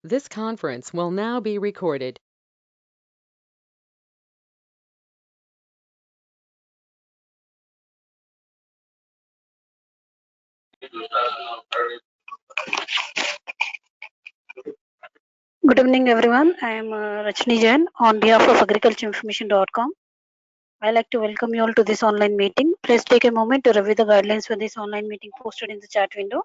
This conference will now be recorded. Good evening, everyone. I am Rachni Jain on behalf of agricultureinformation.com. I'd like to welcome you all to this online meeting. Please take a moment to review the guidelines for this online meeting posted in the chat window.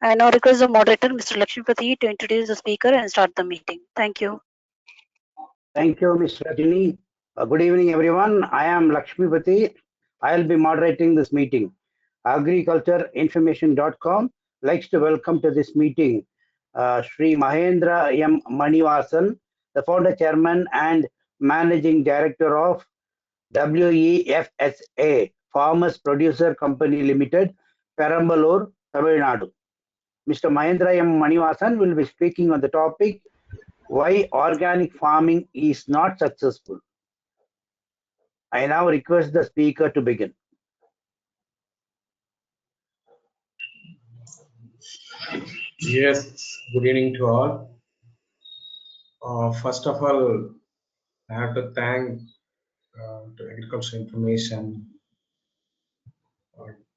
I now request the moderator, Mr. Lakshmipathy, to introduce the speaker and start the meeting. Thank you. Thank you, Ms. Rajini. Good evening, everyone. I am Lakshmipathy. I'll be moderating this meeting. Agricultureinformation.com likes to welcome to this meeting Shri.Mahendra Manivaasan, the founder, chairman, and managing director of WEFSA, Farmers Producer Company Limited, Perambalur, Tamil Nadu. Mr. Mahendra Manivaasan will be speaking on the topic why organic farming is not successful. I now request the speaker to begin. Yes, good evening to all. First of all, I have to thank to Agriculture Information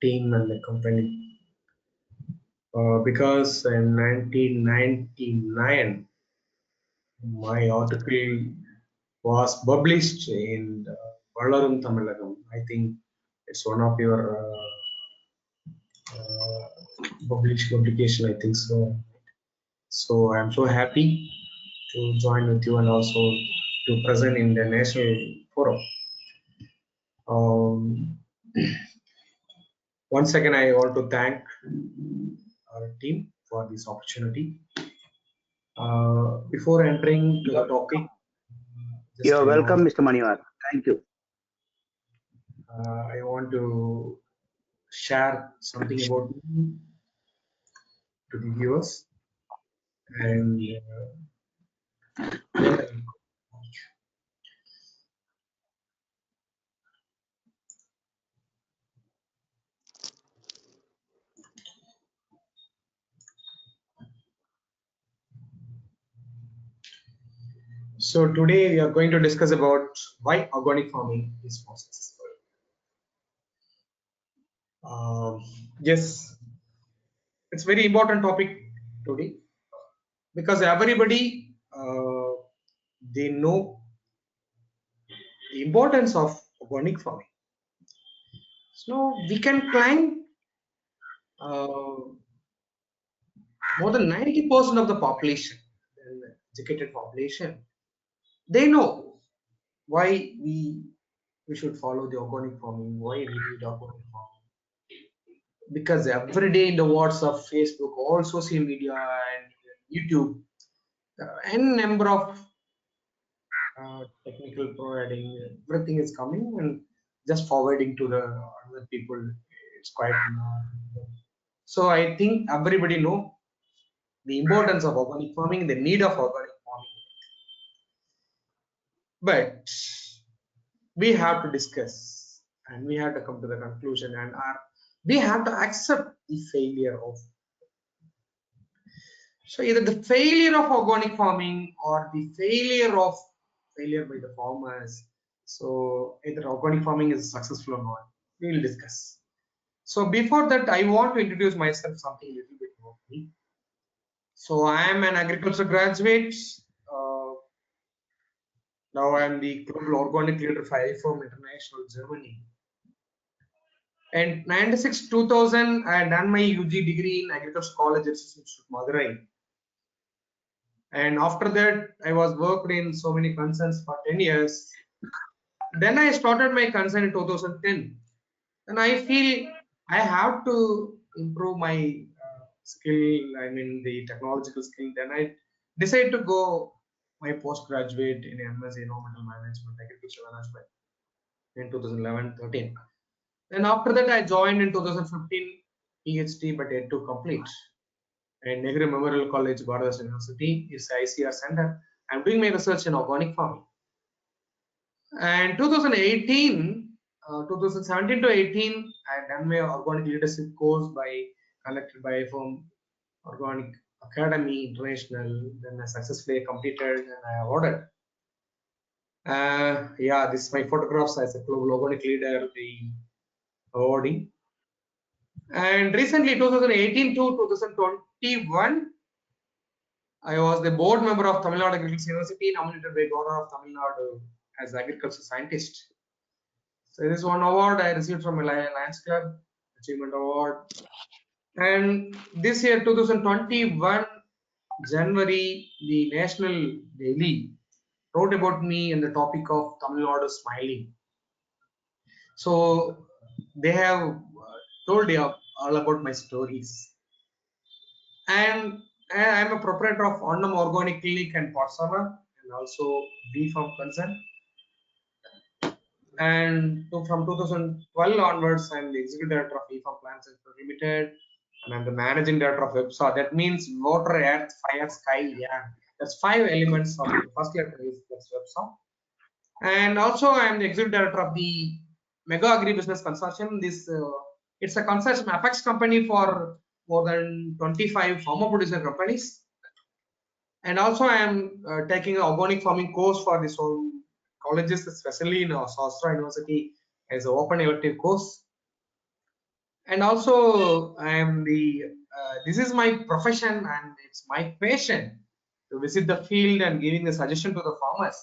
team and the company because in 1999 my article was published in Valarum Tamilagam. I think it's one of your published publication. I think so. So I'm so happy to join with you and also to present in the national forum. Once again, I want to thank our team for this opportunity. Before entering to the topic, you're welcome, Mr. Manivaasan. Thank you. I want to share something about me to the viewers, and so today we are going to discuss about why organic farming is more successful. Yes, it's very important topic today because everybody they know the importance of organic farming. So we can claim more than 90% of the population, the educated population, they know why we should follow the organic farming, why we need organic farming. Because every day in the WhatsApp, Facebook, all social media and YouTube, n number of technical providing, everything is coming and just forwarding to the other people. It's quite so I think everybody know the importance of organic farming, the need of organic farming. But we have to discuss and we have to come to the conclusion and we have to accept the failure of. So either the failure of organic farming or the failure by the farmers. So either organic farming is successful or not. We will discuss. So before that, I want to introduce myself something a little bit about me. So I am an agriculture graduate. Now I am the global organic leader for IFOM International Germany. And 96-2000, I had done my UG degree in Agriculture College Institute, Madurai. And after that, I was worked in so many concerns for 10 years. Then I started my concern in 2010. And I feel I have to improve my skill, I mean the technological skill. Then I decided to go my postgraduate in MS Environmental Management, Agriculture Management in 2011-13. And after that, I joined in 2015 PhD, but yet to complete. And Nehru Memorial College, Bharat University is ICR center. I'm doing my research in organic farming. And 2018, 2017 to 18, I done my organic leadership course conducted by IFOM Organic Academy International. Then I successfully completed and I awarded. Yeah, this is my photographs as a global organic leader, the awarding. And recently, 2018 to 2021, I was the board member of Tamil Nadu Agricultural University, nominated by Governor of Tamil Nadu as agriculture scientist. So this is one award I received from Lions Club, Achievement Award. And this year, 2021, January, the National Daily wrote about me in the topic of Tamil Nadu smiling. So they have told you all about my stories. And I'm a proprietor of Onnam Organic Clinic and Potsdam, and also bee farm concern. And from 2012 onwards, I'm the executive director of bee farm plants limited, and I'm the managing director of WebSA. That means water, earth, fire, sky, air. That's 5 elements of the first letter is WebSA. And also, I'm the executive director of the Mega Agri Business Consortium. This it's a consortium apex company for more than 25 farmer producer companies. And also, I am taking an organic farming course for this whole colleges, especially in Sastra University, as an open elective course. And also, I am the this is my profession and it's my passion to visit the field and giving the suggestion to the farmers.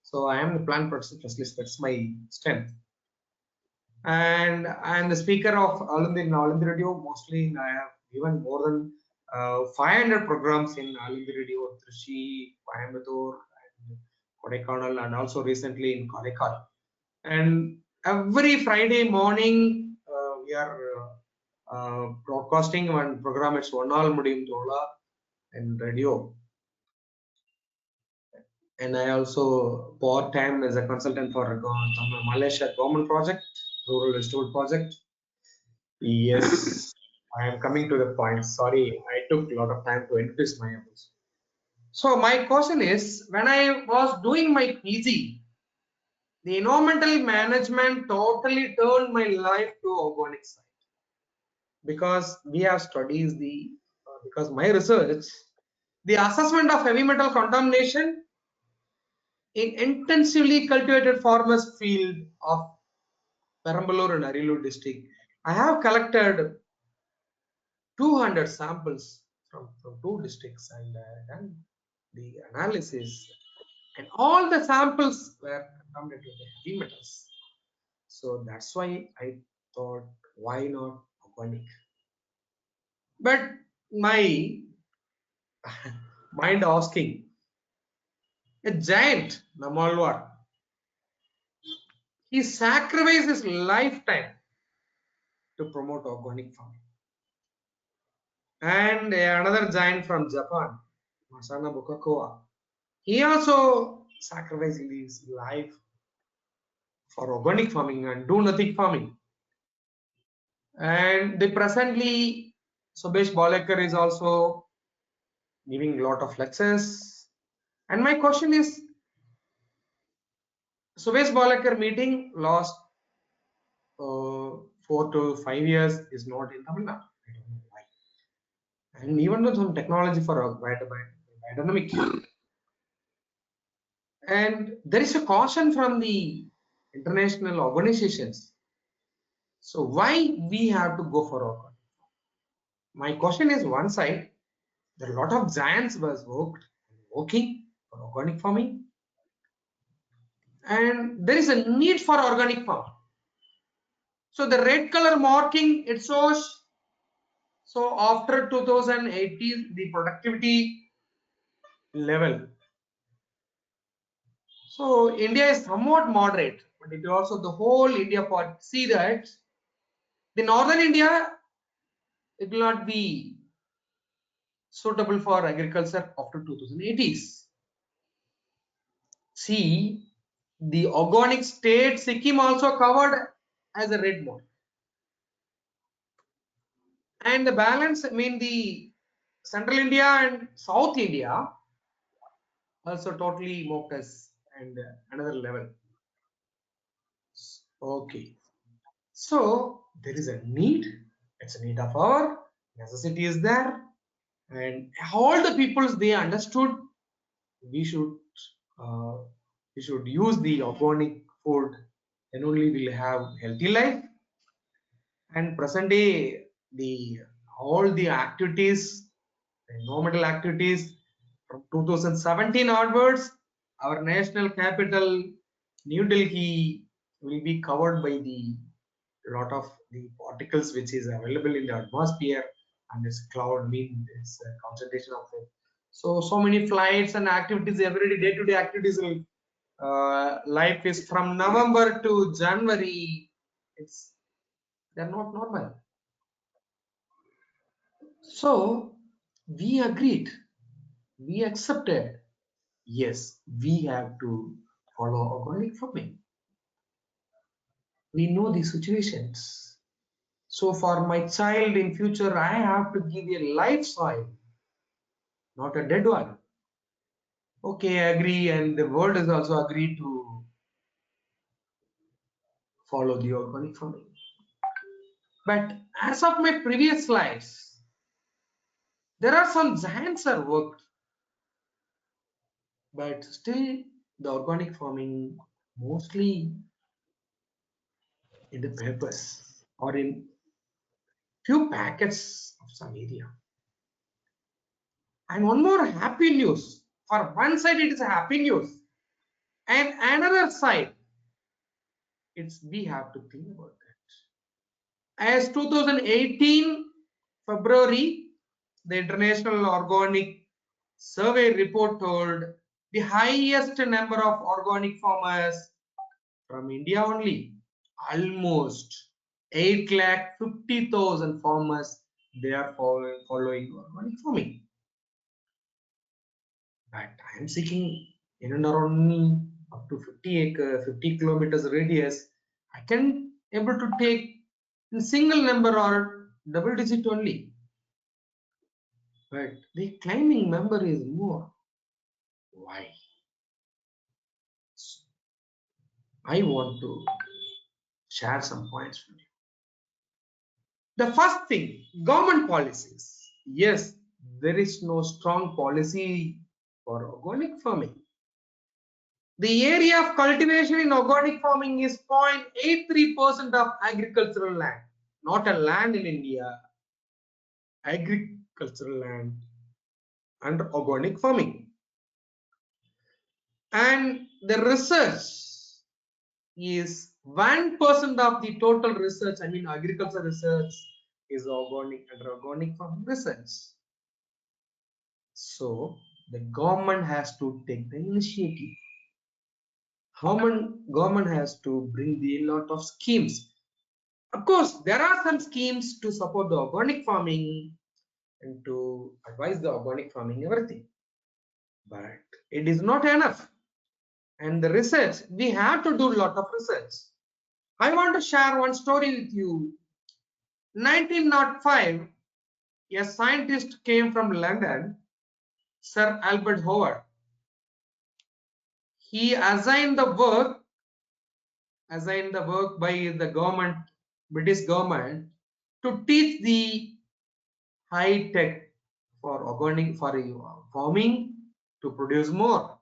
So I am the plant protection specialist. That's my strength. And I am the speaker of All India Radio. Mostly, I have given more than 500 programs in All India Radio, Trichy, Coimbatore, and Kodaikanal, and also recently in Kodaikanal. And every Friday morning, we are broadcasting one program. It's One All Mudiyum Thola and radio. And I also part-time as a consultant for Malaysia government project, rural vegetable project. Yes, I am coming to the point. Sorry, I took a lot of time to introduce my episode. So my question is, when I was doing my PG, the environmental management totally turned my life to organic side, because we have studies because my research, the assessment of heavy metal contamination in intensively cultivated farmers field of Perambalur and Arilur district. I have collected 200 samples from 2 districts and done the analysis, and all the samples were contaminated with heavy metals. So that's why I thought, why not organic? But my mind asking, a giant Namalwar, he sacrificed his lifetime to promote organic farming. And another giant from Japan, Masana Bukakoa, he also sacrificed his life for organic farming and do nothing farming. And they presently, Subesh Balekar is also giving a lot of lectures. And my question is, Subesh Balekar meeting last 4 to 5 years is not in Tamil Nadu. I don't know why. And even though some technology for biodynamic. And there is a caution from the international organizations. So why we have to go for organic? My question is, one side, there are a lot of giants was working for organic farming, and there is a need for organic farm. So the red color marking, it shows, so after 2018, the productivity level. So India is somewhat moderate, but it is also the whole India part. See that the northern India, it will not be suitable for agriculture after 2080s. See, the organic state Sikkim also covered as a red mode. And the balance, I mean the central India and South India also totally marked as and another level. Okay. So there is a need. It's a need of our necessity is there. and all the peoples, they understood we should use the organic food, then only we'll have healthy life. And present day, the all the activities, the environmental activities from 2017 onwards, our national capital New Delhi will be covered by the lot of the particles which is available in the atmosphere, and this cloud mean this concentration of it. So many flights and activities every day, day-to-day activities will life is from November to January. They're not normal. So we agreed, we accepted. Yes, we have to follow organic farming. We know the situations. So for my child in future, I have to give a live soil, not a dead one. Okay, I agree, and the world has also agreed to follow the organic farming. But as of my previous slides, there are some giants are worked, but still the organic farming mostly in the papers or in few packets of some area. And one more happy news. For one side, it is a happy news, and another side, it's we have to think about that. As 2018 February, the International Organic Survey report told the highest number of organic farmers from India only, almost 8,50,000 farmers, they are following organic farming. But I am seeking in and around me up to 50 kilometers radius. I can able to take in single number or double digit only. But the climbing number is more. Why? I want to share some points with you. The first thing, government policies. Yes, there is no strong policy for organic farming. The area of cultivation in organic farming is 0.83% of agricultural land, not a land in India, agricultural land under organic farming. And the research is 1% of the total research, I mean agriculture research is organic under organic farming research. So the government has to take the initiative. Government has to bring the lot of schemes. Of course, there are some schemes to support the organic farming and to advise the organic farming, everything. But it is not enough. And the research, we have to do a lot of research. I want to share one story with you. 1905, a scientist came from London, Sir Albert Howard. He assigned the work by the government, British government, to teach the high tech for organic farming to produce more.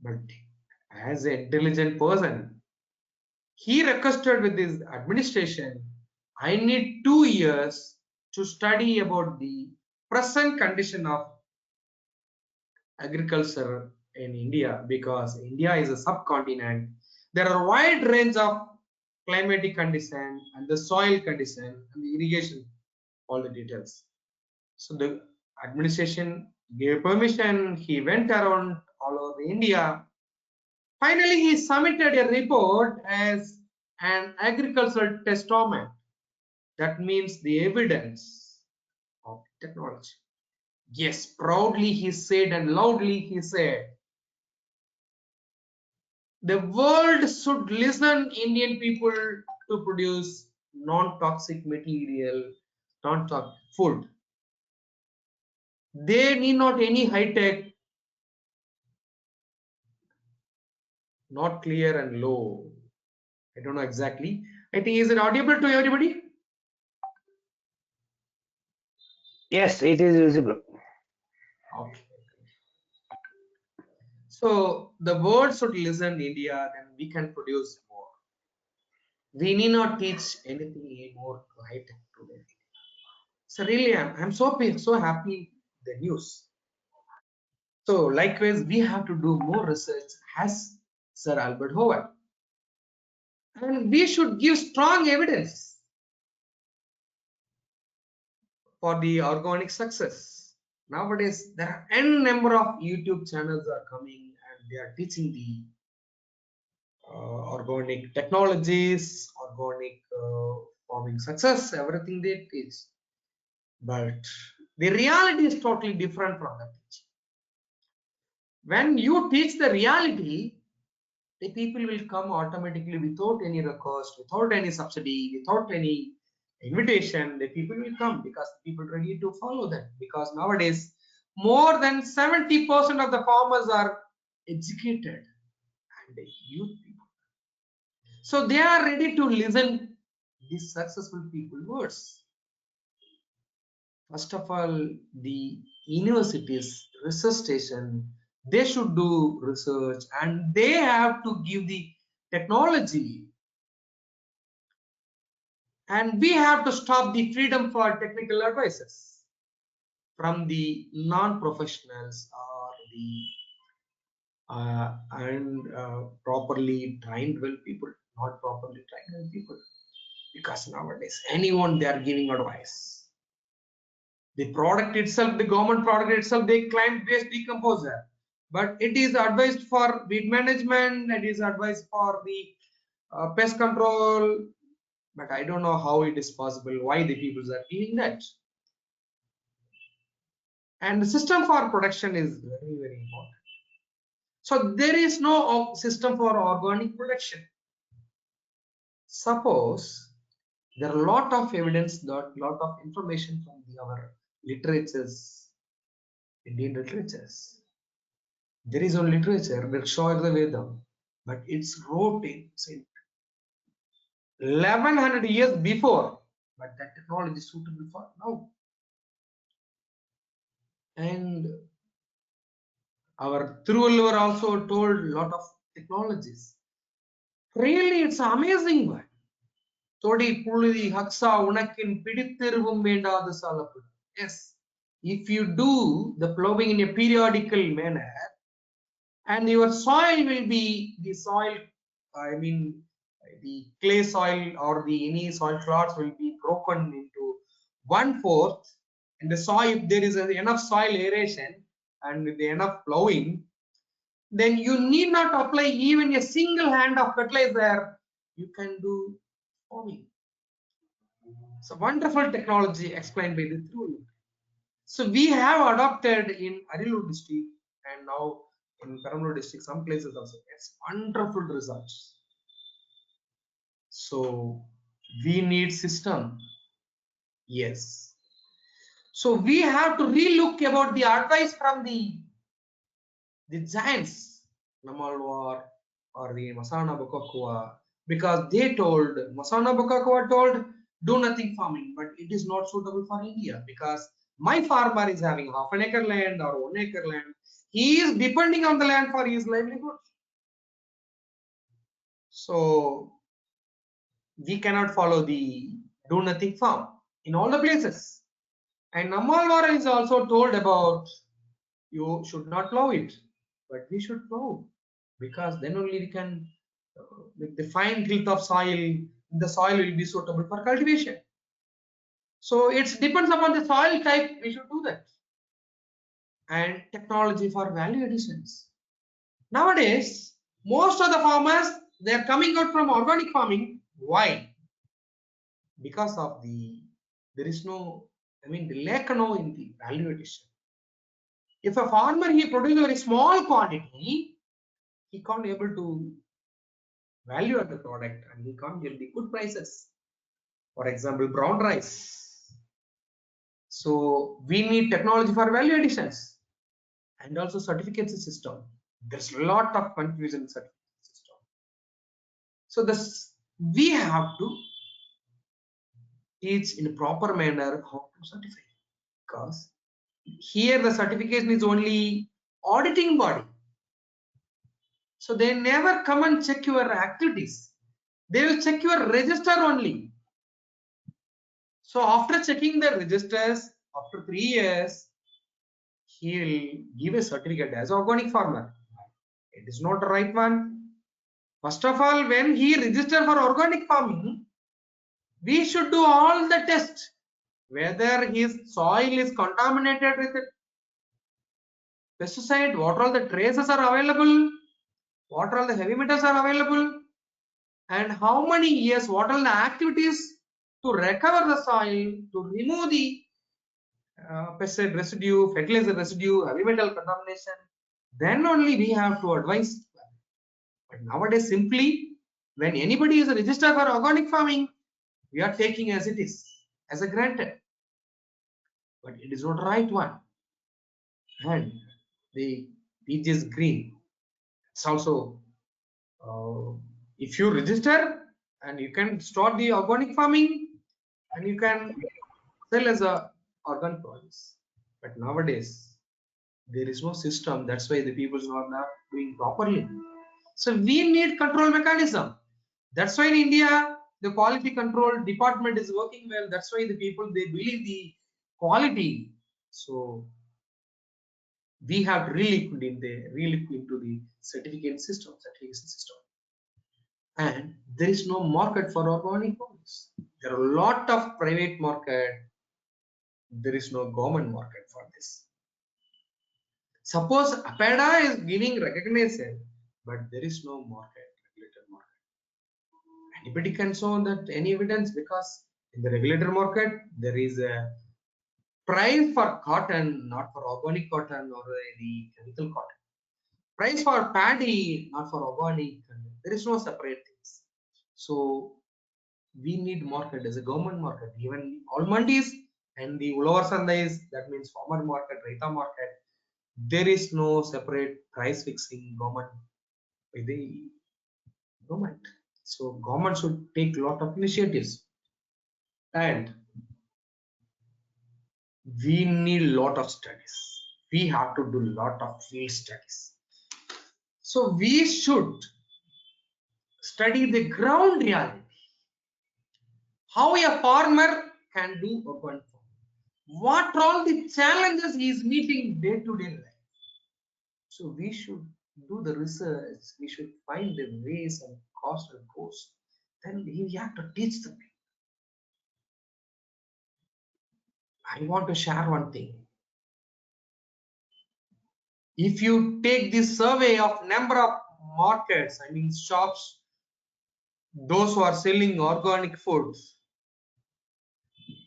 But as an intelligent person, he requested with his administration, I need 2 years to study about the present condition of agriculture in India, because India is a subcontinent. There are a wide range of climatic condition and the soil condition and the irrigation, all the details. So the administration gave permission. He went around all over India. Finally, he submitted a report as an agricultural testament. That means the evidence of technology. Yes, proudly he said and loudly he said, the world should listen Indian people to produce non-toxic material, non-toxic food. They need not any high-tech, not clear and low. I don't know exactly. I think, is it audible to everybody? Yes, it is visible. Okay. So the world should listen India, then we can produce more. We need not teach anything anymore to high tech today. So really, I'm so happy the news. So likewise, we have to do more research as Sir Albert Howard, and we should give strong evidence for the organic success. Nowadays, there are n number of YouTube channels are coming and they are teaching the organic technologies, organic farming success, everything they teach. But the reality is totally different from that teaching. When you teach the reality, the people will come automatically without any request, without any subsidy, without any invitation. The people will come because people are ready to follow them. Because nowadays, more than 70% of the farmers are educated and youth people. So they are ready to listen these successful people words. First of all, the universities, research station, they should do research and they have to give the technology, and we have to stop the freedom for technical advices from the non-professionals or the properly trained well people, not properly trained well people, because nowadays anyone they are giving advice. The product itself, the government product itself, they claim waste decomposer, but it is advised for weed management, it is advised for the pest control, but I don't know how it is possible, why the people are giving that. And the system for production is very, very important. So there is no system for organic production. Suppose there are a lot of evidence, lot of information from our literatures, Indian literatures. There is one literature that shows the Veda, but it's wrote in 1100 years before, but that technology is suitable for now. And our Thiruvalluvar also told a lot of technologies. Really, it's amazing one. Todi pulli haksa unakin pidithiruvum vendadu salappu. Yes, if you do the plowing in a periodical manner, and your soil will be the soil, I mean the clay soil or the any soil clods will be broken into 1/4, and the soil, if there is enough soil aeration and with enough plowing, then you need not apply even a single hand of fertilizer, you can do farming. So wonderful technology explained by the Through. So we have adopted in Arilur district and now in Perambalur district, some places also. It's wonderful results. So we need system. Yes. So we have to relook about the advice from the giants, Namalwar or the Masana Bokakua, because they told, Masana Bokakua told, do nothing farming, but it is not suitable for India because my farmer is having half an acre land or 1 acre land. He is depending on the land for his livelihood. So we cannot follow the do nothing farm in all the places. And Namalwar is also told about you should not plow it, but we should plow because then only we can, with the fine health of soil, the soil will be suitable for cultivation. So it depends upon the soil type, we should do that. And technology for value additions. Nowadays, most of the farmers, they are coming out from organic farming. Why? Because of there is no, the lack now in the value addition. If a farmer, he produces a very small quantity, he can't be able to value of the product and he can't get the good prices. For example, brown rice. So we need technology for value additions and also certificates system. There's a lot of confusion in certificate system. So this we have to teach in a proper manner how to certify. because here the certification is only auditing body. So they never come and check your activities. They will check your register only. So after checking the registers, after 3 years, he will give a certificate as organic farmer. It is not the right one. First of all, when he registered for organic farming, we should do all the tests. Whether his soil is contaminated with pesticide, what all the traces are available, what all the heavy metals are available, and how many years, what are the activities to recover the soil, to remove the pesticide residue, fertilizer residue, heavy metal contamination, then only we have to advise. But nowadays, simply when anybody is registered for organic farming, we are taking as it is, as a granted. But it is not the right one. And the peach is green. It's also, if you register and you can start the organic farming and you can sell as a organic produce. But nowadays, there is no system. That's why the people are not doing properly. So we need control mechanism. That's why in India, the quality control department is working well. That's why the people, they believe the quality. So we have really looked into the certification system. And there is no market for organic products. There are a lot of private market. There is no government market for this. Suppose APEDA is giving recognition, but there is no market, regulated market. Anybody can show that any evidence, because in the regulated market there is a price for cotton, not for organic cotton or the chemical cotton. Price for paddy, not for organic. There is no separate things. So we need market as a government market. Even all mandis and the Ulovar Sandais, that means farmer market, Raita market, there is no separate price fixing government by the government. So government should take a lot of initiatives, and we need a lot of studies. We have to do a lot of field studies. So we should study the ground reality. How a farmer can do organic farming. What are all the challenges he is meeting day to day life. So we should do the research. We should find the ways and cost and cost. Then we have to teach the people. I want to share one thing. If you take this survey of number of markets, I mean shops, those who are selling organic foods,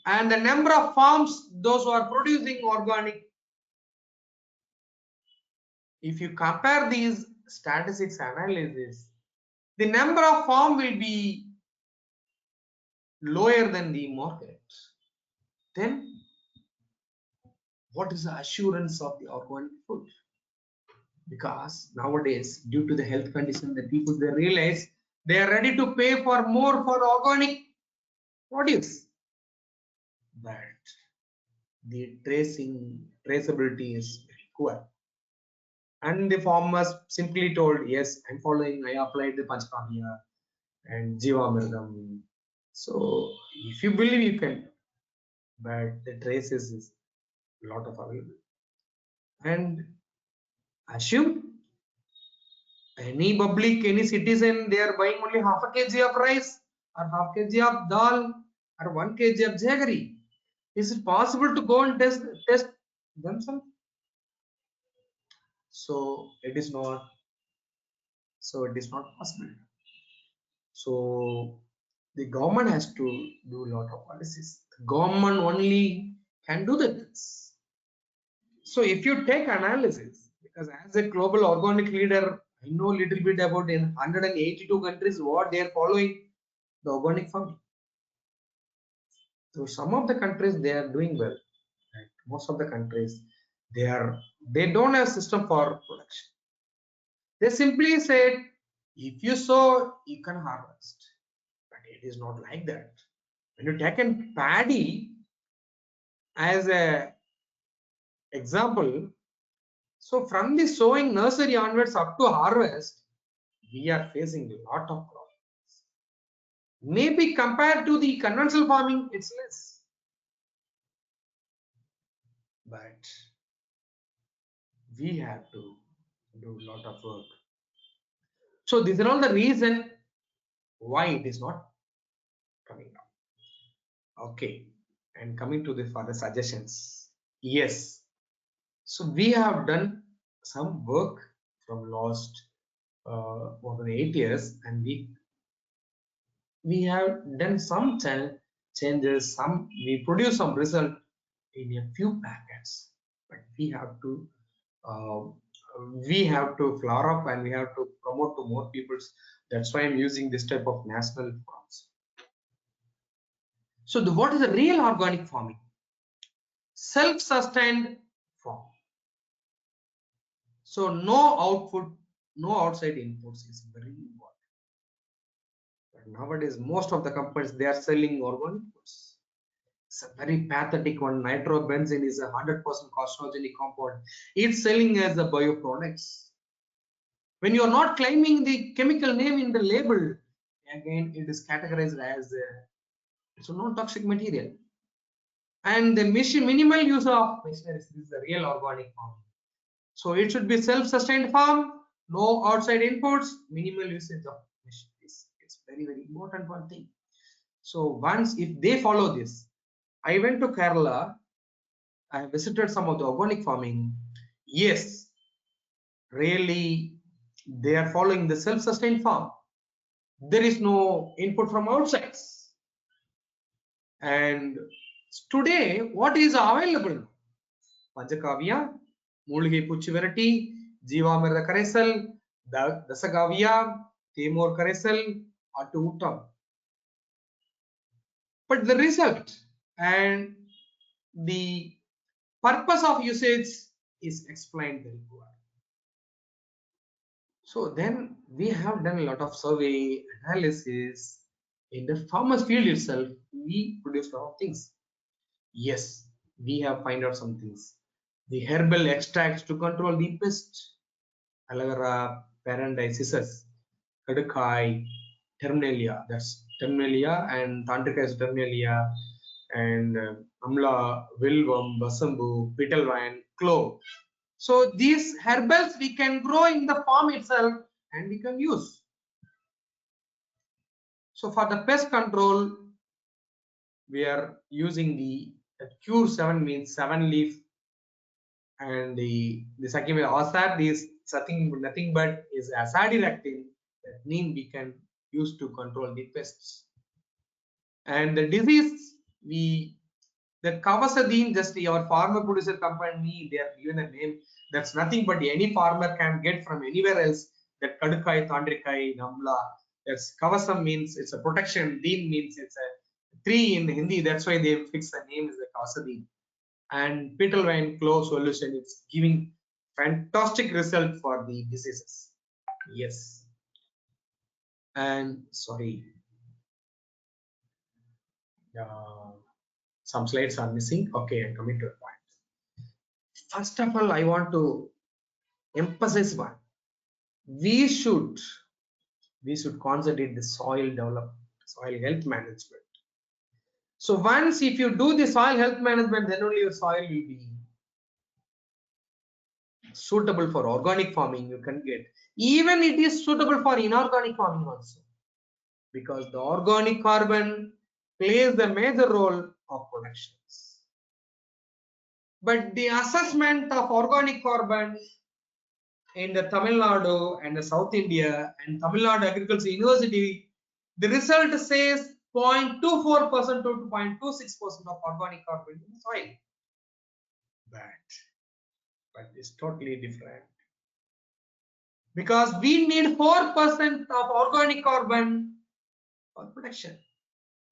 and the number of farms, those who are producing organic, if you compare these statistics analysis, the number of farm will be lower than the market. Then what is the assurance of the organic food? Because nowadays, due to the health condition, the people, they realize they are ready to pay for more for organic produce, but the traceability is very poor. And the farmers simply told, yes, I'm following, I applied the Panchkamya and Jivamridam. So if you believe, you can, but the traces is a lot of available. And assume any public, any citizen, they are buying only half a kg of rice or half kg of dal or 1 kg of jaggery. Is it possible to go and test themselves? So it is not. So it is not possible. So the government has to do a lot of policies. The government only can do the things. So if you take analysis, because as a global organic leader, I know a little bit about in 182 countries what they are following the organic farming. So some of the countries, they are doing well. Right? Most of the countries, they don't have system for production. They simply said, if you sow, you can harvest. But it is not like that. When you take in paddy as a Example, so from the sowing nursery onwards up to harvest, we are facing a lot of problems. Maybe compared to the conventional farming, it's less. But we have to do a lot of work. So these are all the reason why it is not coming down. Okay, and coming to the further suggestions. Yes, so we have done some work from last more than 8 years, and we have done some changes. We produce some result in a few packets, but uh, we have to flower up and we have to promote to more peoples. That's why I'm using this type of national forms. So what is the real organic farming? Self-sustained farm. So no output, no outside inputs is very important. But nowadays, most of the companies, they are selling organic foods. It's a very pathetic one. Nitrobenzene is a 100% carcinogenic compound. It's selling as a bioproducts. When you are not claiming the chemical name in the label, again, it is categorized as it's a non-toxic material. And the minimal use of machineries is the real organic farming. So it should be self-sustained farm, no outside inputs, minimal usage of machineries. It's very, very important one thing. So once if they follow this, I went to Kerala, I visited some of the organic farming. Yes, really, they are following the self-sustained farm. There is no input from outsides. And today, what is available? Panchakavya, Mulgi Puchivarati, Jivamrita Karesal, Dasagavya, Timur Karesal, Atu Uttam. But the result and the purpose of usage is explained very poor. So then we have done a lot of survey analysis in the farmer's field itself. We produce a lot of things. Yes, we have find out some things. The herbal extracts to control the pest, aloe vera, paradisisus, kadukai, terminalia. That's terminalia, and tantrika is terminalia, and amla, vilvum, basambu, petalvine, clove. So these herbals we can grow in the farm itself and we can use. So for the pest control, we are using the cure 7 means 7 leaf, and the second asad is nothing but is azadiractin, that neem we can use to control the pests. And the disease, the Kavasadine, just our farmer producer company, they are given a name. That's nothing but any farmer can get from anywhere else. That Kadukai, Tandrikai, Namla. That's Kavasam means it's a protection. Deen means it's a tree in Hindi. That's why they fix the name as the Kavasadine. And petalvine clove solution, it's giving fantastic result for the diseases. Yes. And sorry. Some slides are missing. Okay, I'm coming to a point. First of all, I want to emphasize one. We should concentrate the soil development, soil health management. So once if you do the soil health management, then only your soil will be suitable for organic farming. You can get, even it is suitable for inorganic farming also, because the organic carbon plays the major role of productions. But the assessment of organic carbon in the Tamil Nadu and the South India and Tamil Nadu Agriculture University, the result says 0.24% to 0.26% of organic carbon in the soil. But it's totally different. Because we need 4% of organic carbon for production,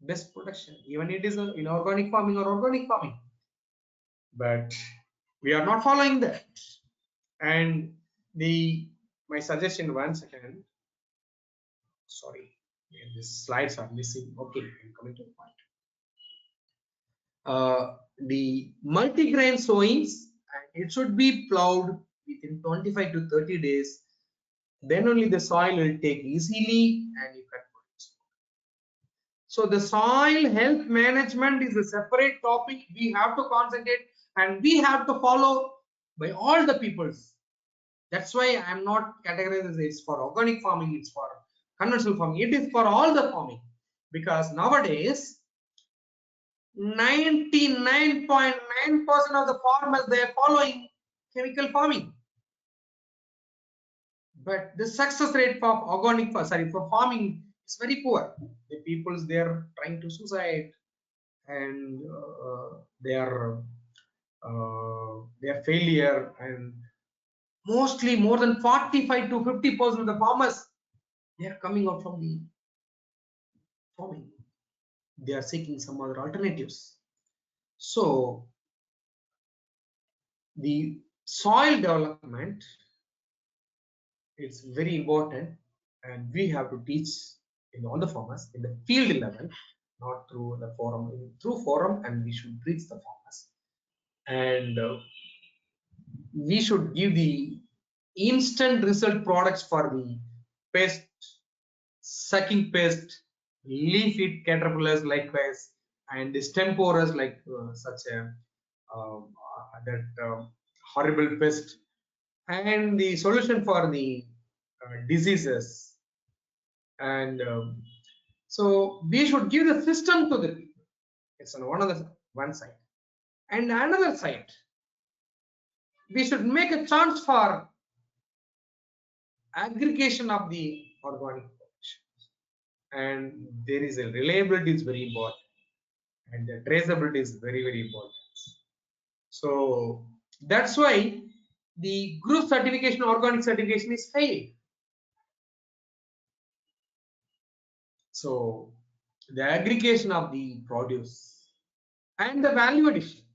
best production, even it is in organic farming or organic farming. But we are not following that. And my suggestion, once again, sorry, these slides are missing. Okay, I'm coming to the point. The multigrain sowings and it should be plowed within 25 to 30 days. Then only the soil will take easily and you can produce. So the soil health management is a separate topic we have to concentrate and we have to follow by all the peoples. That's why I'm not categorizing it's for organic farming, it's for conventional farming. It is for all the farming, because nowadays 99.9% of the farmers, they are following chemical farming. But the success rate for organic, for farming is very poor. The peoples, they are trying to suicide, and their failure, and mostly more than 45 to 50% of the farmers, they are coming out from the farming. They are seeking some other alternatives. So the soil development, it's very important, and we have to teach in all the farmers in the field level, not through the forum, through forum, and we should reach the farmers, and we should give the instant result products for the pest, sucking pest, leaf eat caterpillars likewise, and the stem borers like such a that horrible pest, and the solution for the diseases. And so we should give the system to the people. It's on one side, and another side we should make a chance for aggregation of the organic production, and there is a reliability is very important, and the traceability is very important. So that's why the group certification, organic certification is failed. So the aggregation of the produce and the value addition,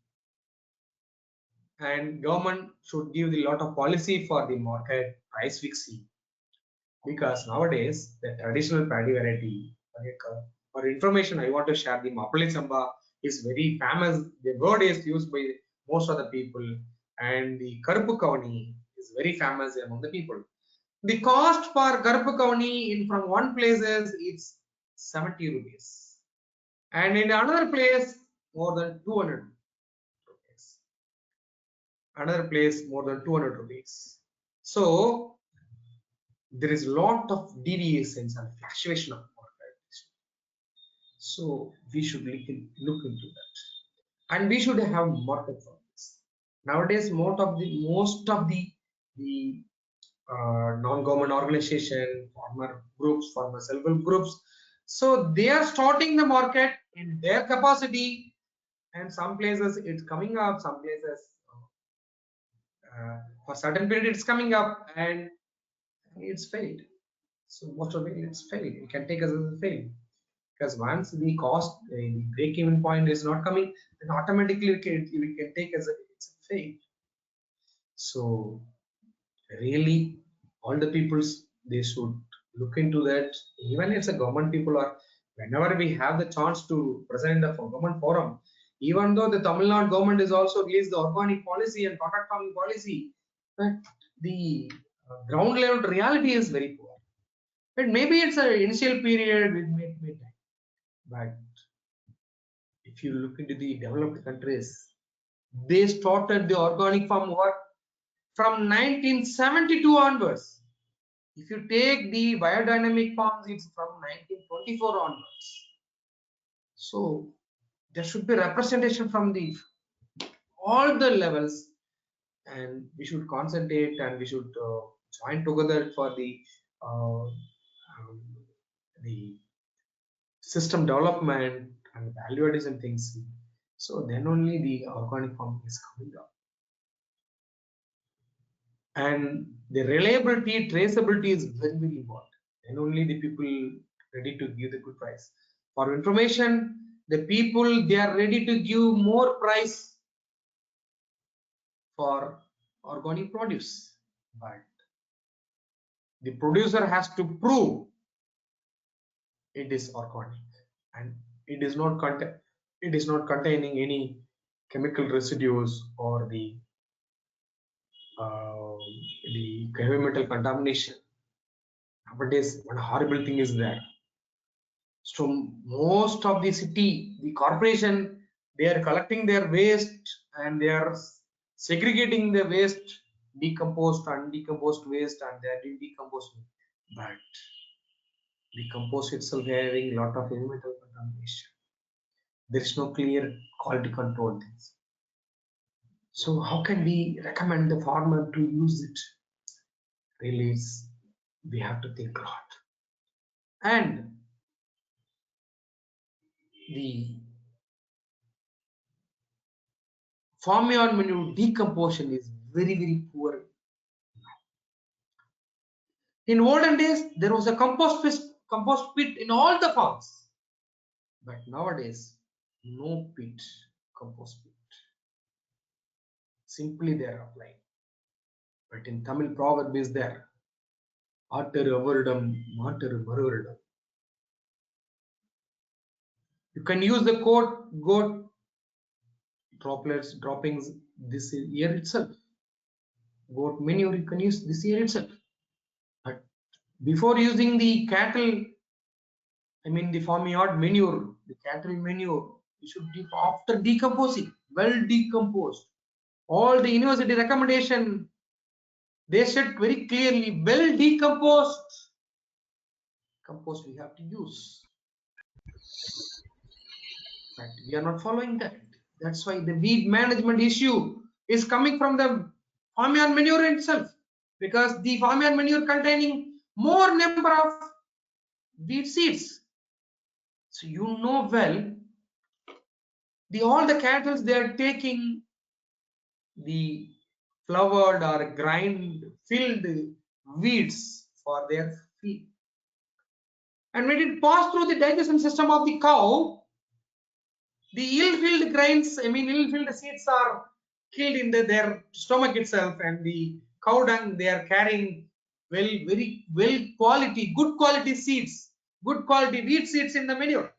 and government should give a lot of policy for the market price fixing, because nowadays the traditional paddy variety, for information I want to share, the Mapali Samba is very famous. The word is used by most of the people, and the Karpu Kavani is very famous among the people. The cost for Karpu Kavani in from one place is it's 70 rupees, and in another place more than 200 rupees. Another place more than 200 rupees. So there is a lot of deviations and fluctuation of market. So we should look into that, and we should have market for this. Nowadays, most of the non-government organization, farmer groups, farmer self-help groups, so they are starting the market in their capacity, and some places it's coming up, some places for certain period it's coming up, and it's failed. So most of it it's failed. It can take us as a fail, because once the cost, the break-even point is not coming, then automatically we can take as it's a fail. So really, all the peoples, they should look into that. Even it's a government people, or whenever we have the chance to present in the government forum, even though the Tamil Nadu government is also released the organic policy and contract farming policy, but the ground level reality is very poor. But maybe it's an initial period with mid time. But if you look into the developed countries, they started the organic farm work from 1972 onwards. If you take the biodynamic farms, it's from 1924 onwards. So there should be representation from the all the levels, and we should concentrate, and we should join together for the system development and value addition things. So then only the organic farming is coming up, and the reliability, traceability is very important. Then only the people ready to give the good price. For information, the people, they are ready to give more price for organic produce, but the producer has to prove it is organic, and it is not containing any chemical residues or the the environmental contamination. Nowadays, one horrible thing is there. So most of the city, the corporation, they are collecting their waste and they are segregating the waste, decomposed and undecomposed waste, and they are doing decomposing. But the compost itself having a lot of environmental contamination. There is no clear quality control things. So how can we recommend the farmer to use it? Really, we have to think a lot. And the farmyard manure decomposition is very, very poor. In olden days, there was a compost pit in all the farms. But nowadays, no pit, compost pit. Simply they are applying. But in Tamil proverb is there. Attaru avardam, mattaru maruvardam. You can use the goat droplets, droppings this year itself. Goat manure you can use this year itself. But before using the cattle, I mean the farmyard manure, the cattle manure, you should give after decomposing, well decomposed. All the university recommendation, they said very clearly, well decomposed compost we have to use. But we are not following that. That's why the weed management issue is coming from the farmyard manure itself, because the farmyard manure containing more number of weed seeds. So you know well, all the cattle they are taking the flowered or grind filled weeds for their feed, and when it passes through the digestion system of the cow, the ill-filled grains, I mean ill-filled seeds are killed in their stomach itself, and the cow dung they are carrying very well quality, good quality seeds, good quality wheat seeds in the manure.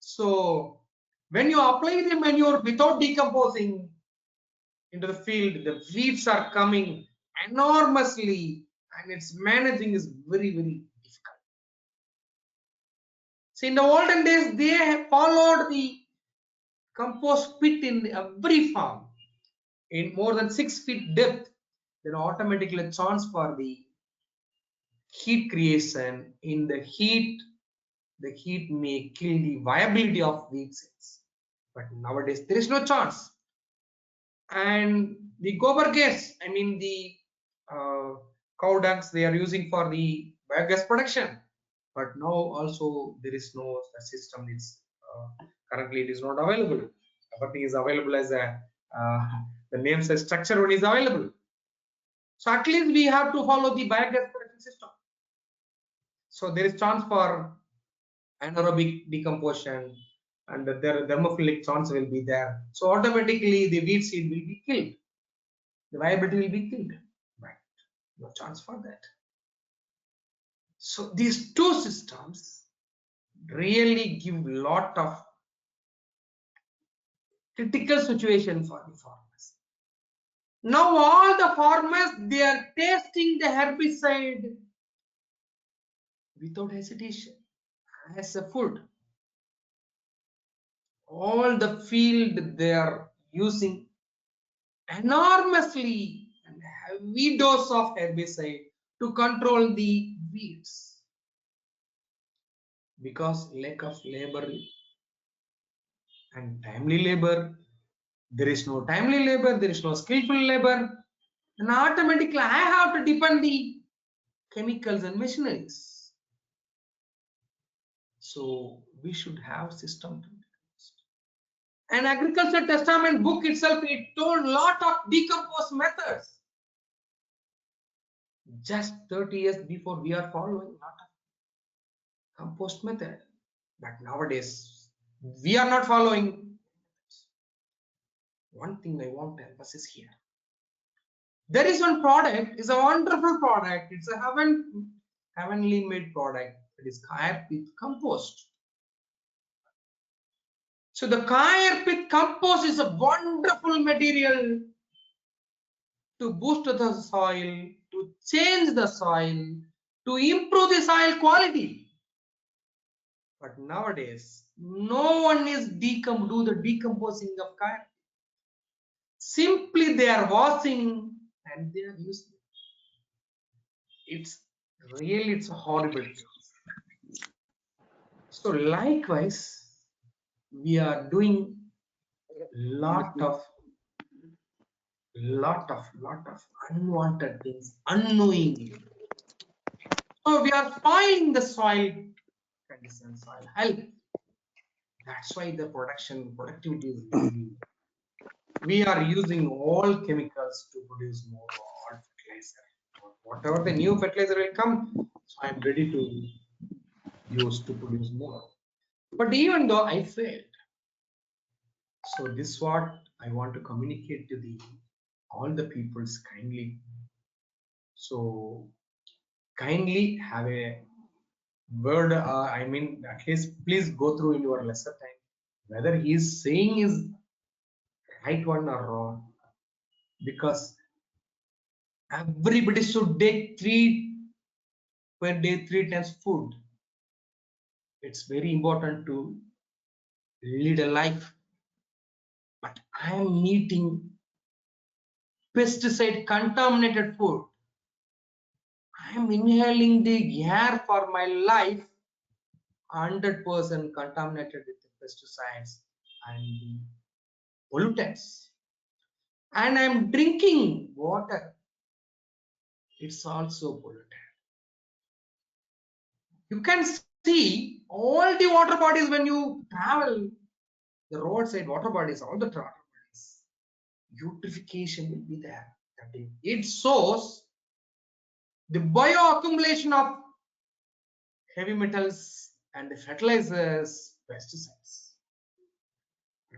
So when you apply the manure without decomposing into the field, the weeds are coming enormously, and its managing is very difficult. So in the olden days, they have followed the compost pit in every farm in more than 6 feet depth. Then automatically a chance for the heat creation. In the heat may kill the viability of wheat seeds. But nowadays there is no chance. And the gobar gas, I mean the cow dungs, they are using for the biogas production. But now also there is no system. It's currently it is not available. Everything is available as a the name says structure one is available. So at least we have to follow the biogas production system. So there is chance for anaerobic decomposition, and the thermophilic chance will be there. So automatically the weed seed will be killed. The viability will be killed. But no chance for that. So these two systems really give lot of critical situation for the farmers. Now all the farmers, they are tasting the herbicide without hesitation as a food. All the field they are using enormously and heavy dose of herbicide to control the weeds, because lack of labor and timely labor. There is no timely labor, there is no skillful labor, and automatically I have to depend the chemicals and machineries. So we should have system to and agriculture testament book itself, it told lot of decomposed methods. Just 30 years before we are following lot of compost method, but nowadays we are not following. One thing I want to emphasize here, there is one product, is a wonderful product, it's a heavenly made product. It is Kaya Pith compost. So the Kaya Pith compost is a wonderful material to boost the soil, to change the soil, to improve the soil quality. But nowadays, no one is do the decomposing of carrot. Simply they are washing and they are using. It's really, it's a horrible thing. So likewise, we are doing lot of unwanted things unknowingly. So we are spoiling the soil condition, soil health. That's why the productivity is really. We are using all chemicals to produce more all fertilizer. Whatever the new fertilizer will come, so I'm ready to use to produce more. But even though I failed, so this is what I want to communicate to all the peoples kindly. So kindly have a word. I mean, at least please go through in your lesson time whether he is saying is right one or wrong, because everybody should take 3 times food. It's very important to lead a life. But I am eating pesticide contaminated food. I am inhaling the air for my life 100% contaminated with the pesticides and pollutants. And I am drinking water. It's also polluted. You can see all the water bodies when you travel, the roadside water bodies, all the water bodies, eutrophication will be there. It shows the bioaccumulation of heavy metals and the fertilizers, pesticides.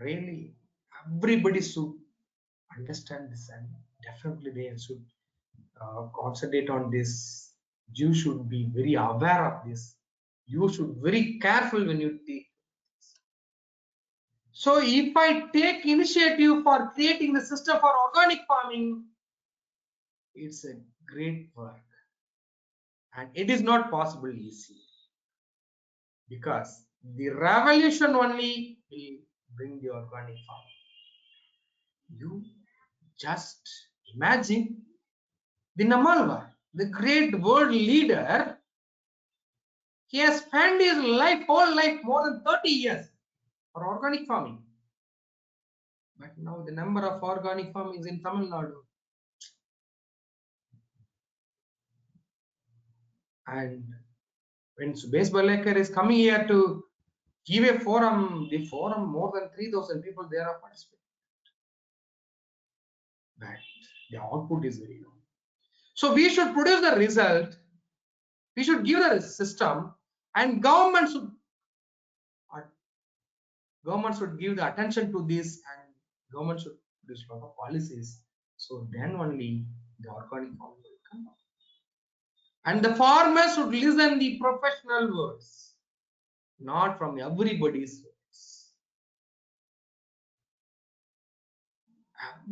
Really, everybody should understand this, and definitely they should concentrate on this. You should be very aware of this. You should be very careful when you take. So if I take initiative for creating the system for organic farming, it's a great work. And it is not possible easy, because the revolution only will bring the organic farming. You just imagine the Namalvar, the great world leader. He has spent his whole life, more than 30 years for organic farming. But now the number of organic farmings in Tamil Nadu. And when Subesh Balekar is coming here to give a forum, the forum, more than 3,000 people there are participating. But the output is very low. So we should produce the result. We should give the system, and government should give the attention to this, and government should produce a lot of policies. So then only the organic farming will come up. And the farmers should listen the professional words, not from everybody's words.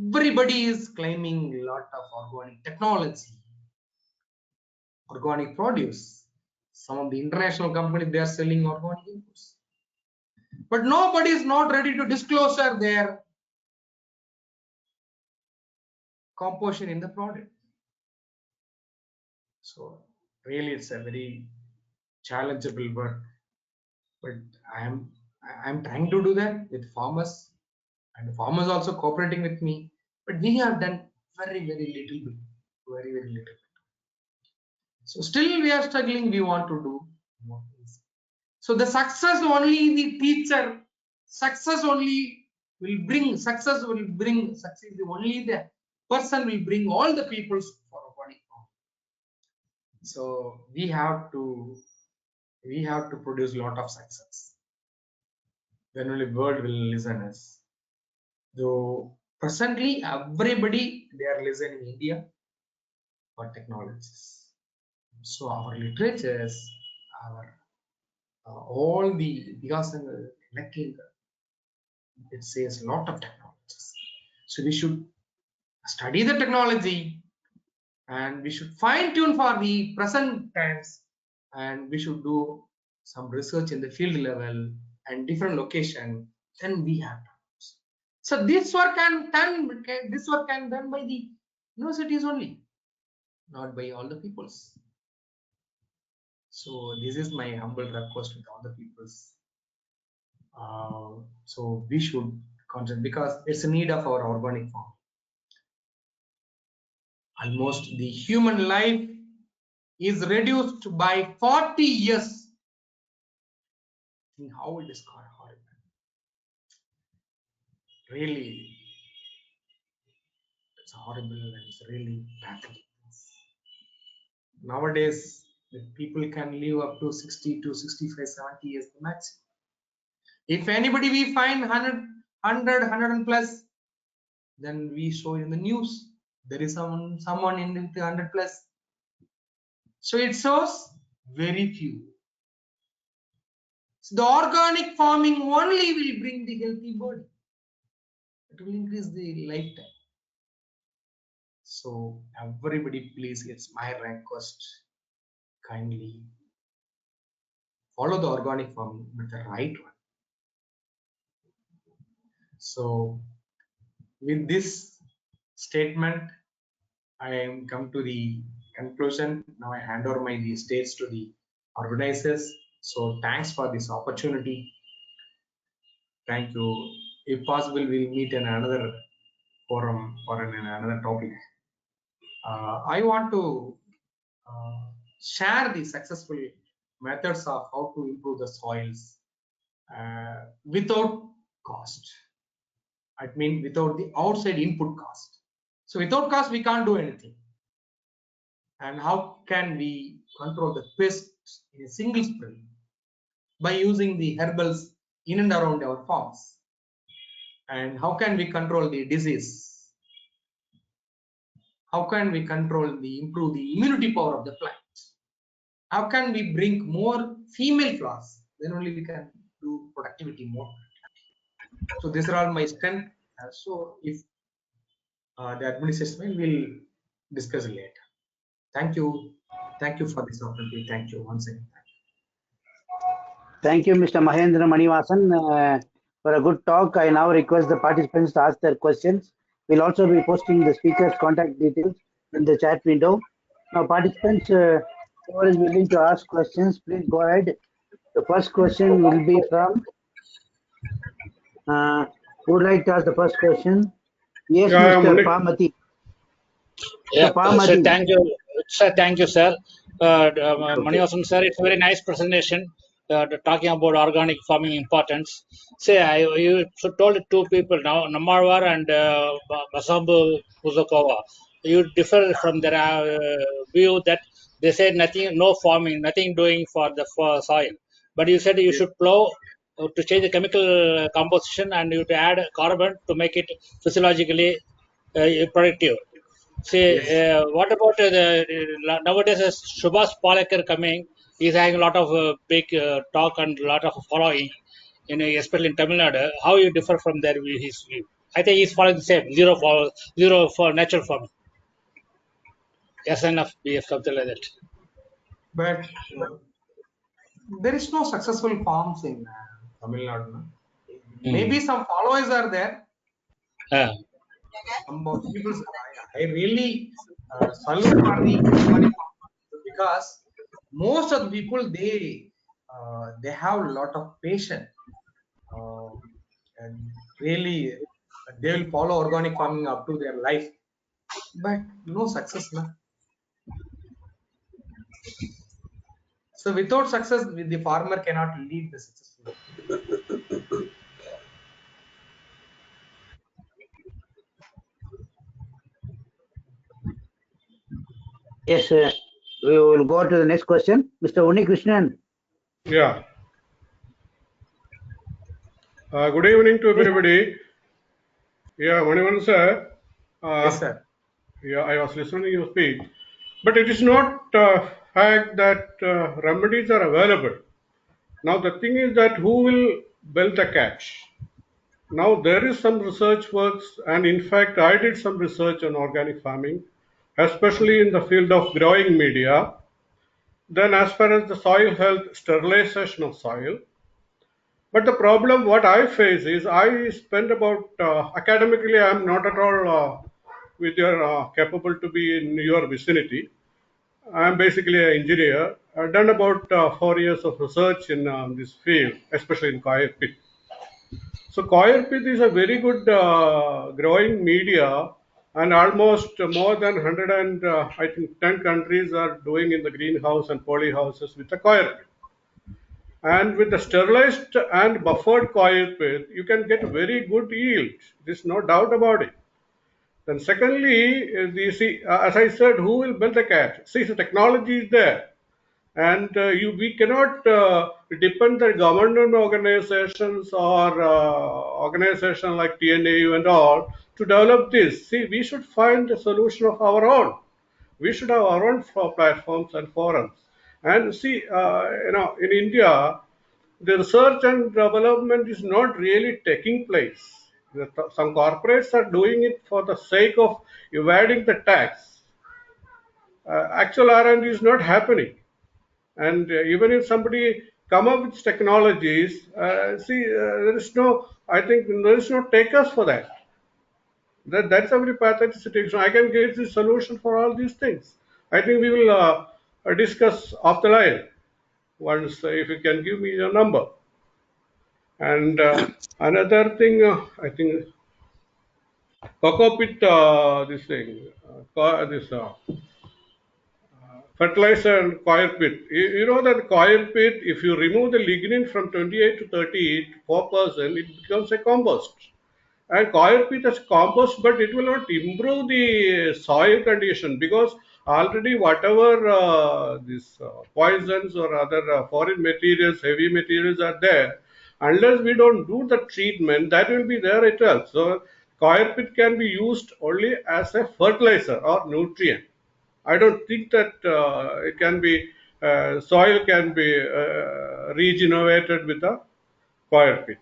Everybody is claiming a lot of organic technology, organic produce. Some of the international companies, they are selling organic inputs. But nobody is not ready to disclose their composition in the product. So really it's a very challengeable work. But I am trying to do that with farmers, and the farmers also cooperating with me. But we have done very little bit, very little bit. So still we are struggling. We want to do more things. So the success only the teacher, success only will bring success. Success only the person will bring all the people for organic farming. So we have to produce a lot of success. Then only world will listen us. Though presently everybody they are listening in India for technologies. So our literatures, our all the Vigasangal, electrical, it says a lot of technologies. So we should study the technology, and we should fine tune for the present times, and we should do some research in the field level and different location. Then we have to. So this work can done by the universities only, not by all the peoples. So this is my humble request with all the peoples. So we should concentrate because it's a need of our organic form. Almost the human life is reduced by 40 years. Think how it is horrible. Really, it's horrible and it's really pathetic. Nowadays, the people can live up to 60 to 65, 70 years the maximum. If anybody we find 100 plus, then we show in the news there is someone in the 100 plus. So it shows very few. So the organic farming only will bring the healthy body. It will increase the lifetime. So everybody, please, it's my request. Kindly follow the organic farming, but the right one. So with this statement, I am come to the conclusion. Now I hand over my stage to the organizers. So thanks for this opportunity. Thank you. If possible, we'll meet in another forum or in another topic. I want to share the successful methods of how to improve the soils without cost. I mean, without the outside input cost. So without cost, we can't do anything. And how can we control the pests in a single spray? By using the herbals in and around our farms. And how can we control the disease? How can we improve the immunity power of the plant? How can we bring more female flowers? Then only we can do productivity more. So these are all my strength. So if the administration will discuss later. Thank you. Thank you for this opportunity. Thank you once again. Thank you, Mr. Mahendra Manivaasan, for a good talk. I now request the participants to ask their questions. We'll also be posting the speaker's contact details in the chat window. Now, participants, whoever is willing to ask questions, please go ahead. The first question will be from, who would like to ask the first question? Yes, Mr. Pamati. Yeah, Pamati. thank you, sir. Manivaasan, sir, it's a very nice presentation talking about organic farming importance. Say, you told it two people now, Namarwar and Basambu Uzokova. You differ from their view that they said nothing, no farming, nothing doing for soil. But you said you should plow to change the chemical composition and you to add carbon to make it physiologically productive. See, Yes. what about nowadays? Subhas Palekar coming, he's having a lot of big talk and a lot of following, especially in Tamil Nadu. How you differ from their view, his view? I think he's following the same zero for natural farming. SNF, BF, something like that. But there is no successful farms in Tamil Nadu. No? Maybe some followers are there. Some people, I really salute for the organic farming because most of the people they have a lot of patience and really they will follow organic farming up to their life, but no success, na. So without success, the farmer cannot lead the successful. Yes, we will go to the next question. Mr. Uni Krishnan. Yeah. Good evening to everybody. Yeah, Manivan sir. Yes, sir. Yeah, I was listening to you speak, but it is not fact that remedies are available. Now the thing is that who will build the catch? Now there is some research works, and in fact I did some research on organic farming, especially in the field of growing media. Then as far as the soil health, sterilization of soil. But the problem what I face is I spend about academically I am not at all with your capable to be in your vicinity. I am basically an engineer. I've done about 4 years of research in this field, especially in coir pit. So coir pit is a very good growing media, and almost more than 100 and I think 10 countries are doing in the greenhouse and polyhouses with the coir pit. And with the sterilized and buffered coir pit, you can get very good yield. There's no doubt about it. Then secondly, you see, as I said, who will build the cat? See, the technology is there, and we cannot depend the government organizations or organization like TNAU and all to develop this. See, we should find a solution of our own. We should have our own platforms and forums. And see, in India, the research and development is not really taking place. Some corporates are doing it for the sake of evading the tax. Actual R&D is not happening. And even if somebody come up with technologies, there is no, I think there is no takers for that. That's a very pathetic situation. I can get the solution for all these things. I think we will discuss off the line once if you can give me your number. And another thing, I think cocoa pit, this thing, this fertilizer and coir pit. You know that coir pit, if you remove the lignin from 28 to 34%, it becomes a compost. And coir pit as compost, but it will not improve the soil condition because already whatever these poisons or other foreign materials, heavy materials are there, unless we don't do the treatment, that will be there itself. So coir pit can be used only as a fertilizer or nutrient. I don't think that it can be soil can be regenerated with a coir pit.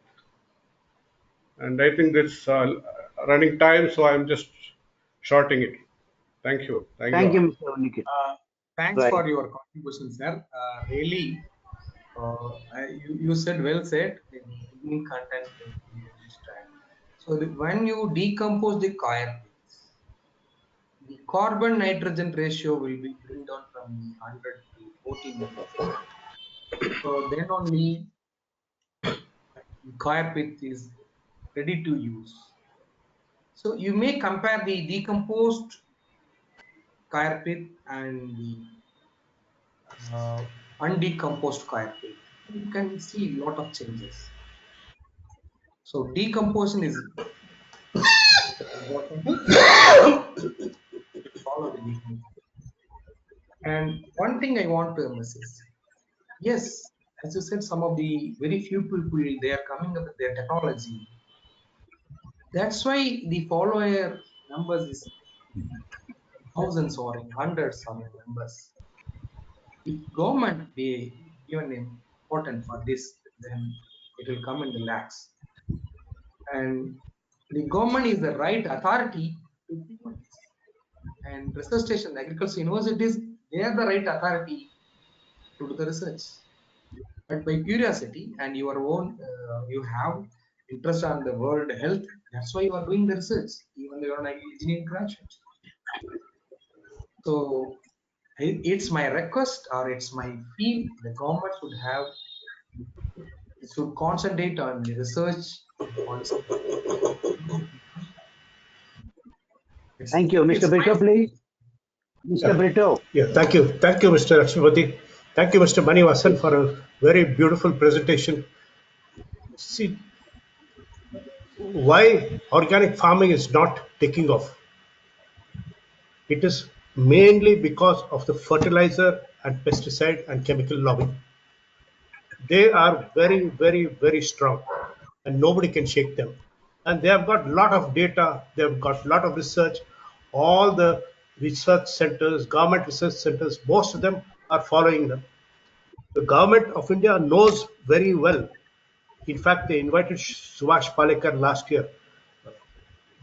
And I think that's running time, so I'm just shorting it. Thank you. Thank you Thank you, all. Mr. Unikit. Thanks Right. for your contribution, sir. Really, you said well said. The lignin content will be reduced. So when you decompose the coir pits, the carbon nitrogen ratio will be bring down from 100 to 14. So then only the coir pit is ready to use. So you may compare the decomposed coir pit and the undecomposed coir pit. You can see a lot of changes. So decomposition is important to follow the decomposition. And one thing I want to emphasize, yes, as you said, some of the very few people they are coming up with their technology. That's why the follower numbers is thousands or in hundreds of members. If government be given important for this, then it will come in the lakhs. And the government is the right authority to do this. And research station, agriculture universities, they are the right authority to do the research. But by curiosity and your own, you have interest on the world health. That's why you are doing the research, even though you are an engineering graduate. So it's my request or it's my feel the government should concentrate on the research and policy. Thank you. Mr. Brito, please. Mr. Brito. Yeah, thank you. Thank you, Mr. Lakshmipati. Thank you, Mr. Manivaasan, for a very beautiful presentation. See, why organic farming is not taking off? It is mainly because of the fertilizer and pesticide and chemical lobby. They are very, very, very strong, and nobody can shake them. And they have got a lot of data, they have got a lot of research. All the research centers, government research centers, most of them are following them. The government of India knows very well In fact, they invited Subhash Palekar last year.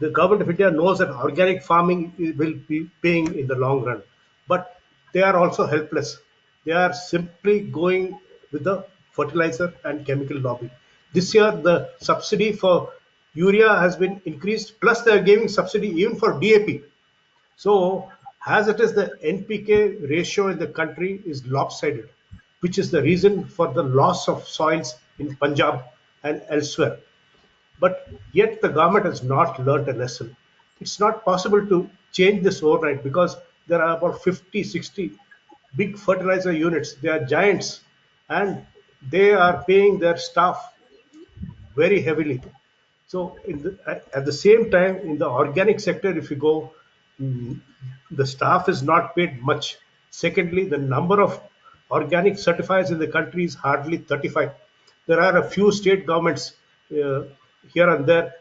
The government of India knows that organic farming will be paying in the long run, but they are also helpless. They are simply going with the fertilizer and chemical lobby. This year, the subsidy for urea has been increased, plus they are giving subsidy even for DAP. So, as it is, the NPK ratio in the country is lopsided, which is the reason for the loss of soils in Punjab and elsewhere. But yet the government has not learnt a lesson. It's not possible to change this overnight because there are about 50, 60 big fertilizer units. They are giants and they are paying their staff very heavily. So at the same time, in the organic sector, if you go, mm, the staff is not paid much. Secondly, the number of organic certifiers in the country is hardly 35. There are a few state governments uh, here and there,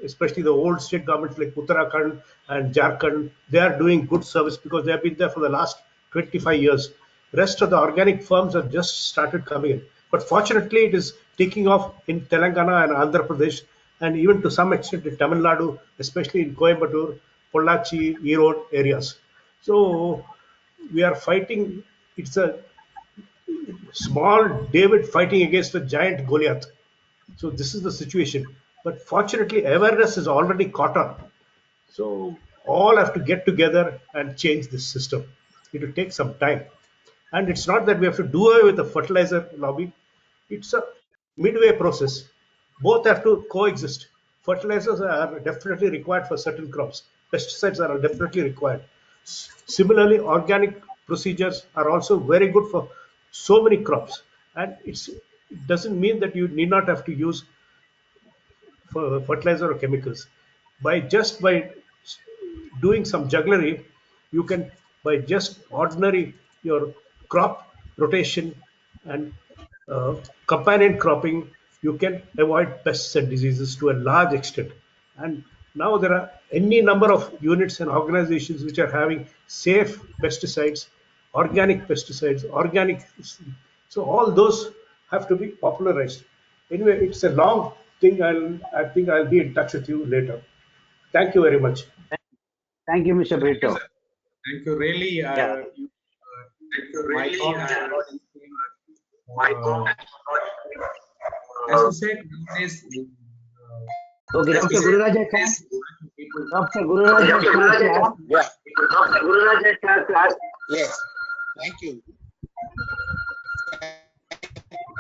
especially the old state governments like Uttarakhand and Jharkhand. They are doing good service because they have been there for the last 25 years. Rest of the organic firms have just started coming in. But fortunately, it is taking off in Telangana and Andhra Pradesh, and even to some extent in Tamil Nadu, especially in Coimbatore, Pollachi, Erode areas. So we are fighting. It's a small David fighting against a giant Goliath. So this is the situation. But fortunately, awareness is already caught on. So all have to get together and change this system. It will take some time. And it's not that we have to do away with the fertilizer lobby. It's a midway process. Both have to coexist. Fertilizers are definitely required for certain crops. Pesticides are definitely required. Similarly, organic procedures are also very good for so many crops. And it doesn't mean that you need not have to use fertilizer or chemicals. By doing some jugglery, you can, by just ordinary your crop rotation and companion cropping, you can avoid pests and diseases to a large extent. And now there are any number of units and organizations which are having safe pesticides, organic, organic. So all those have to be popularized. Anyway, it's a long thing. I think I'll be in touch with you later. Thank you very much. Thank you, Mr. Thank you, Brito. sir. Thank you. Really, Yeah. my thought has got as you said, nowadays, Okay, as you Dr. said, Gururaj has nowadays, come. people. Dr. Gururaj has come to ask. Yeah. Yes. Thank you. Thank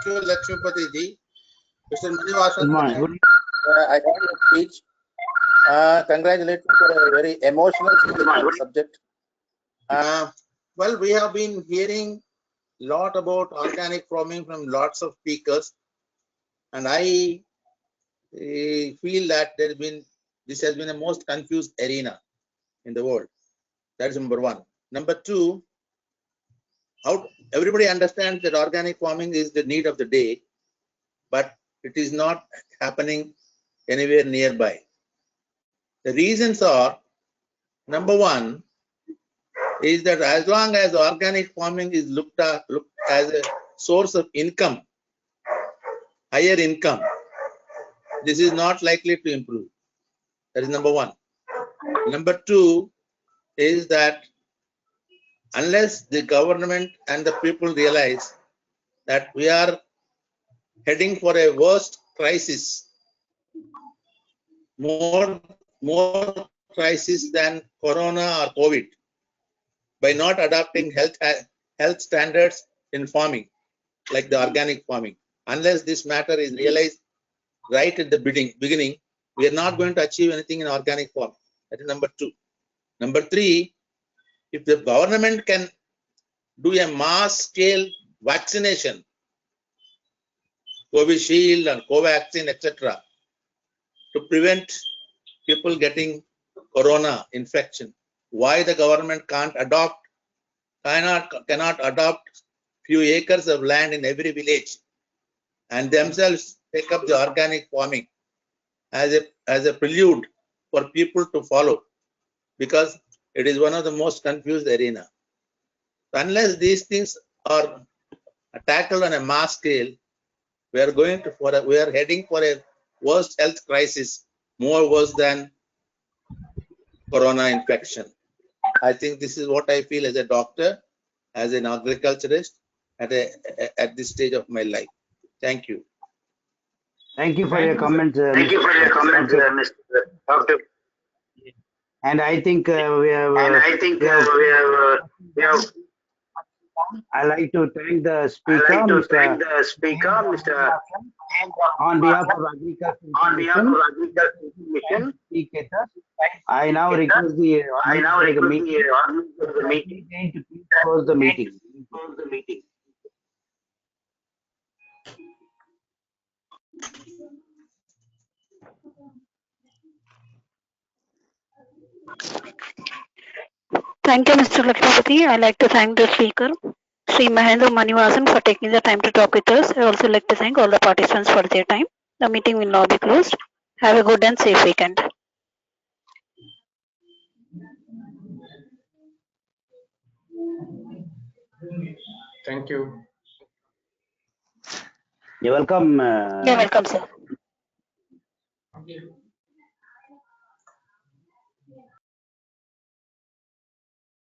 you, Lakshmipati ji. Mr. Manivaasan, Good morning. I got your speech. Congratulations for a very emotional subject. Well, we have been hearing a lot about organic farming from lots of speakers, and I feel that this has been the most confused arena in the world. That is number one. Number two, how everybody understands that organic farming is the need of the day, but it is not happening anywhere nearby. The reasons are, number one is that as long as organic farming is looked as a source of income, higher income, this is not likely to improve. That is number one. Number two is that unless the government and the people realize that we are heading for a worst crisis, more crisis than corona or COVID, by not adopting health standards in farming, like the organic farming. Unless this matter is realized right at the beginning, we are not going to achieve anything in organic farming. That is number two. Number three, if the government can do a mass scale vaccination, Covishield and Covaxin, etc., to prevent people getting corona infection, why the government cannot adopt few acres of land in every village and themselves take up the organic farming as a prelude for people to follow, because it is one of the most confused arena. Unless these things are tackled on a mass scale, We are heading for a worst health crisis, more worse than corona infection. I think this is what I feel as a doctor, as an agriculturist at this stage of my life. Thank you. Thank you for Thank your you, sir. comments, Thank you for your comments, Dr. Mr. Dr. And I think we have. I like to thank the speaker, Mr. Mr. On behalf of Agriculture On behalf Mission, of Agriculture Mission, speak with us. I now request the meeting to please close the meeting. close the meeting. Thank you, Mr. Lakshmipati. I like to thank the speaker, Shri.Mahendra Manivaasan, for taking the time to talk with us. I also like to thank all the participants for their time. The meeting will now be closed. Have a good and safe weekend. Thank you. You're welcome. You're welcome, sir. Okay.